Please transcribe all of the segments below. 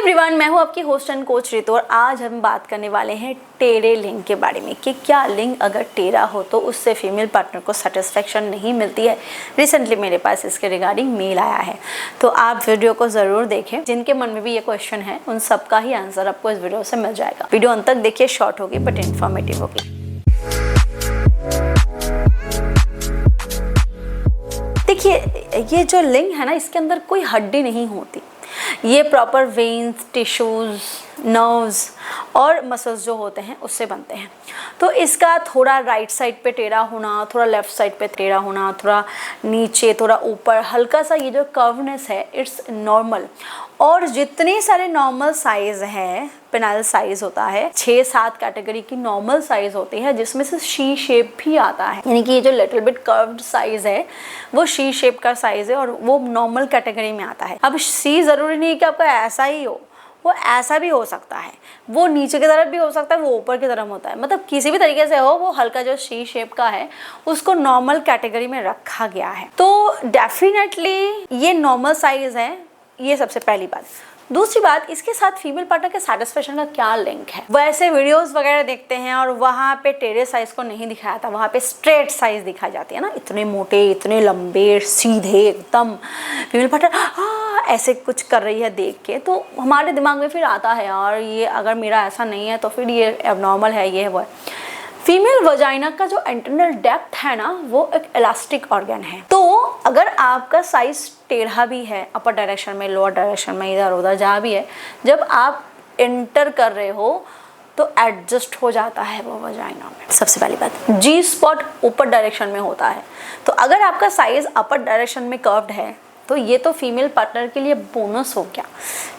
Everyone, मैं हूं आपकी होस्ट एंड कोच रितु और आज हम बात करने वाले हैं टेढ़े लिंग के बारे में कि क्या लिंग अगर टेढ़ा हो तो उससे फीमेल पार्टनर को सेटिस्फेक्शन नहीं मिलती है। रिसेंटली मेरे पास इसके रिगार्डिंग मेल आया है, तो आप वीडियो को ज़रूर देखें। जिनके मन में भी ये क्वेश्चन है उन सबका ही आंसर आपको इस वीडियो से मिल जाएगा। वीडियो अंत तक देखिए, शॉर्ट होगी बट इन्फॉर्मेटिव होगी। देखिए, ये जो लिंग है ना, इसके अंदर कोई हड्डी नहीं होती। ये प्रॉपर वेन्स, टिश्यूज़, नर्व्स और मसल्स जो होते हैं उससे बनते हैं। तो इसका थोड़ा राइट साइड पे टेढ़ा होना, थोड़ा लेफ्ट साइड पे टेढ़ा होना, थोड़ा नीचे, थोड़ा ऊपर, हल्का सा ये जो कर्वनेस है, इट्स नॉर्मल। और जितने सारे नॉर्मल साइज़ है, पेनाइल साइज़ होता है, 6-7 कैटेगरी की नॉर्मल साइज़ होती है, जिसमें से शी शेप भी आता है। यानी कि ये जो लिटिल बिट कर्व्ड साइज़ है वो शी शेप का साइज़ है और वो नॉर्मल कैटेगरी में आता है। अब सी ज़रूरी नहीं कि आपका ऐसा ही हो, वो ऐसा भी हो सकता है, वो नीचे की तरफ भी हो सकता है, वो ऊपर की तरफ होता है। मतलब किसी भी तरीके से हो, वो हल्का जो सी शेप का है उसको नॉर्मल कैटेगरी में रखा गया है। तो डेफिनेटली ये नॉर्मल साइज़ है, ये सबसे पहली बात। दूसरी बात, इसके साथ फीमेल पार्टनर के सेटिस्फेक्शन का क्या लिंक है। वैसे वीडियोस वगैरह देखते हैं और वहाँ पे टेढ़े साइज को नहीं दिखाया था, वहाँ पे स्ट्रेट साइज दिखाई जाती है ना, इतने मोटे, इतने लंबे, सीधे एकदम। फीमेल पार्टनर ऐसे कुछ कर रही है देख के, तो हमारे दिमाग में फिर आता है यार, ये अगर मेरा ऐसा नहीं है तो फिर ये एबनॉर्मल है, ये है वो है। फीमेल वजाइना का जो इंटरनल डेप्थ है ना, वो एक इलास्टिक ऑर्गन है। तो अगर आपका साइज टेढ़ा भी है, अपर डायरेक्शन में, लोअर डायरेक्शन में, इधर उधर जहाँ भी है, जब आप एंटर कर रहे हो तो एडजस्ट हो जाता है वो वजाइना में। सबसे पहली बात, जी स्पॉट ऊपर डायरेक्शन में होता है। तो अगर आपका साइज अपर डायरेक्शन में कर्व्ड है तो ये तो फीमेल पार्टनर के लिए बोनस हो गया,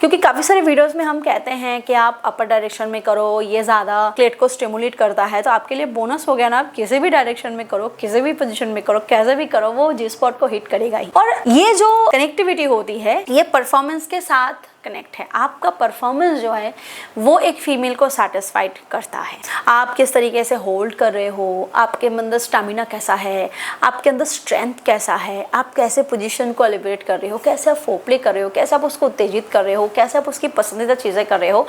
क्योंकि काफ़ी सारे वीडियोस में हम कहते हैं कि आप अपर डायरेक्शन में करो, ये ज़्यादा क्लेट को स्टिमुलेट करता है। तो आपके लिए बोनस हो गया ना, आप किसी भी डायरेक्शन में करो, किसी भी पोजीशन में करो, कैसे भी करो, वो जी स्पॉट को हिट करेगा ही। और ये जो कनेक्टिविटी होती है, ये परफॉर्मेंस के साथ कनेक्ट है। आपका परफॉर्मेंस जो है वो एक फीमेल को सेटिस्फाइड करता है। आप किस तरीके से होल्ड कर रहे हो, आपके अंदर स्टैमिना कैसा है, आपके अंदर स्ट्रेंथ कैसा है, आप कैसे पोजीशन को एलिब्रेट कर रहे हो, कैसे आप फोरप्ले कर रहे हो, कैसे आप उसको उत्तेजित कर रहे हो, कैसे आप उसकी पसंदीदा चीज़ें कर रहे हो,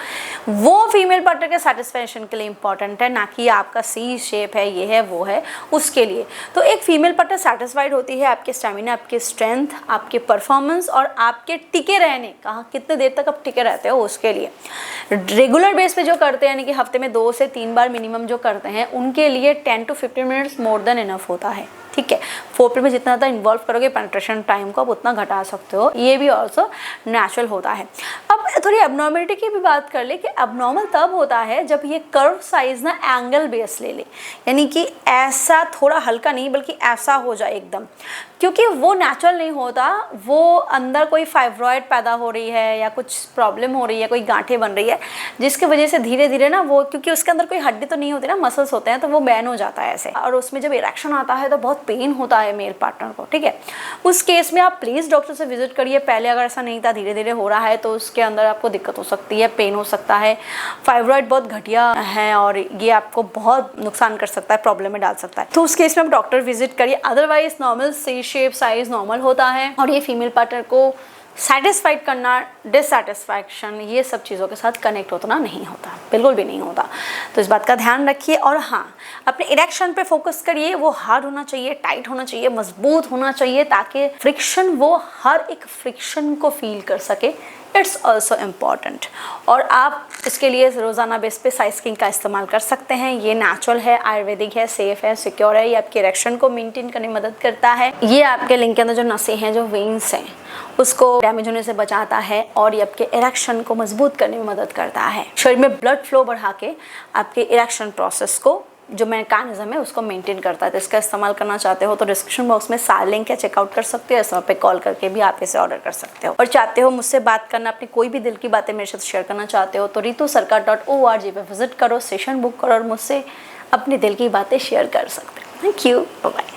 वो फीमेल पार्टनर के सेटिस्फैक्शन के लिए इंपॉर्टेंट है, ना कि आपका सी शेप है, ये है, वो है, उसके लिए। तो एक फीमेल पार्टनर सेटिस्फाइड होती है आपके स्टैमिना, आपकी स्ट्रेंथ, आपके परफॉर्मेंस और आपके टिके रहने, कहाँ कितने देर तक आप टिके रहते हो उसके लिए। रेगुलर बेस पे जो करते हैं, यानी कि हफ्ते में 2 से 3 बार मिनिमम जो करते हैं, उनके लिए 10 to 15 minutes more than enough होता है। ठीक है, फोरप्ले में जितना ज़्यादा इन्वॉल्व करोगे पेनिट्रेशन टाइम को, आप उतना घटा सकते हो। ये भी ऑल्सो नेचुरल होता है। अब थोड़ी एबनॉर्मलिटी की भी बात कर ले कि एबनॉर्मल तब होता है जब ये कर्व साइज ना एंगल बेस ले ले, यानी कि ऐसा थोड़ा हल्का नहीं बल्कि ऐसा हो जाए एकदम, क्योंकि वो नेचुरल नहीं होता। वो अंदर कोई फाइब्रॉइड पैदा हो रही है या कुछ प्रॉब्लम हो रही है, कोई गांठें बन रही है, जिसकी वजह से धीरे धीरे ना वो, क्योंकि उसके अंदर कोई हड्डी तो नहीं होती ना, मसल्स होते हैं, तो वो बैन हो जाता है ऐसे। और उसमें जब इरेक्शन आता है तो बहुत पेन होता है मेल पार्टनर को। ठीक है, उस केस में आप प्लीज़ डॉक्टर से विजिट करिए। पहले अगर ऐसा नहीं था, धीरे धीरे हो रहा है, तो उसके अंदर आपको दिक्कत हो सकती है, पेन हो सकता है। फाइब्रॉइड बहुत घटिया है और ये आपको बहुत नुकसान कर सकता है, प्रॉब्लम में डाल सकता है। तो उस केस में आप डॉक्टर विजिट करिए। अदरवाइज नॉर्मल सी शेप साइज नॉर्मल होता है और ये फीमेल पार्टनर को सेटिस्फाइड करना, डिससेटिस्फैक्शन, ये सब चीज़ों के साथ कनेक्ट होना नहीं होता, बिल्कुल भी नहीं होता। तो इस बात का ध्यान रखिए। और हाँ, अपने इरेक्शन पे फोकस करिए। वो हार्ड होना चाहिए, टाइट होना चाहिए, मजबूत होना चाहिए, ताकि फ्रिक्शन, वो हर एक फ्रिक्शन को फील कर सके। It's also important. और आप इसके लिए रोज़ाना बेस पे साइज किंग का इस्तेमाल कर सकते हैं। ये नेचुरल है, आयुर्वेदिक है, सेफ है, सिक्योर है। ये आपके इरेक्शन को मेंटेन करने में मदद करता है। ये आपके लिंग के अंदर जो नसें हैं, जो वेन्स हैं, उसको डैमेज होने से बचाता है और ये आपके इरेक्शन को मजबूत करने में मदद करता है। शरीर में ब्लड फ्लो बढ़ा के आपके इरेक्शन प्रोसेस को, जो मैकेनिज्म है, उसको मेंटेन करता है। तो इसका इस्तेमाल करना चाहते हो तो डिस्क्रिप्शन बॉक्स में सारे लिंक है, चेकआउट कर सकते हो। इस समय पे कॉल करके भी आप इसे ऑर्डर कर सकते हो। और चाहते हो मुझसे बात करना, अपनी कोई भी दिल की बातें मेरे साथ शेयर करना चाहते हो, तो ritusarkar.org पे विजिट करो, सेशन बुक करो और मुझसे अपनी दिल की बातें शेयर कर सकते हो। Thank you, bye bye.